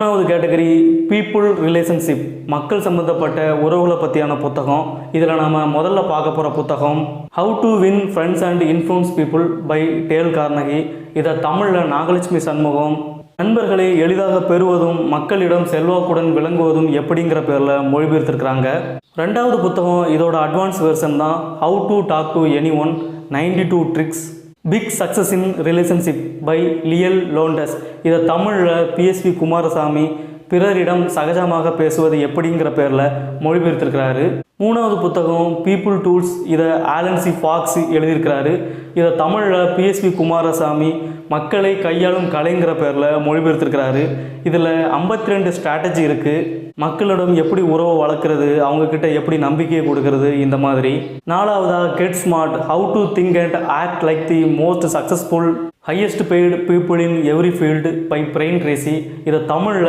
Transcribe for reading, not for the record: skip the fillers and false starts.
மூணாவது category people relationship, மக்கள் சம்மந்தப்பட்ட உறவுகளை பற்றியான புத்தகம். இதில் நம்ம முதல்ல பார்க்க போகிற புத்தகம் how to win friends and influence people by Dale Carnegie. இதை தமிழில் நாகலட்சுமி சண்முகம் நண்பர்களை எளிதாக பெறுவதும் மக்களிடம் செல்வாக்குடன் விளங்குவதும் எப்படிங்கிற பேரில் மொழிபெயர்த்திருக்கிறாங்க. ரெண்டாவது புத்தகம் இதோட அட்வான்ஸ் வெர்ஷன் தான், how to talk to any one 92 tricks big success in relationship by Leil Lowndes. இதை தமிழில் PSV குமாரசாமி பிறரிடம் சகஜமாக பேசுவது எப்படிங்கிற பேரில் மொழிபெயர்த்திருக்கிறாரு. மூணாவது புத்தகம் பீப்புள் டூல்ஸ், இதை ஆலன் சி ஃபாக்ஸ் எழுதியிருக்கிறாரு. இதை தமிழில் PSV குமாரசாமி மக்களை கையாளும் கலைங்கிற பேரில் மொழிபெயர்த்திருக்கிறாரு. இதில் 52 ஸ்ட்ராட்டஜி இருக்குது. மக்களிடம் எப்படி உறவை வளர்க்குறது, அவங்கக்கிட்ட எப்படி நம்பிக்கையை கொடுக்கறது, இந்த மாதிரி. நாலாவதாக get smart, how to think and act like the most successful highest paid people in every field by Brian Tracy. இதை தமிழில்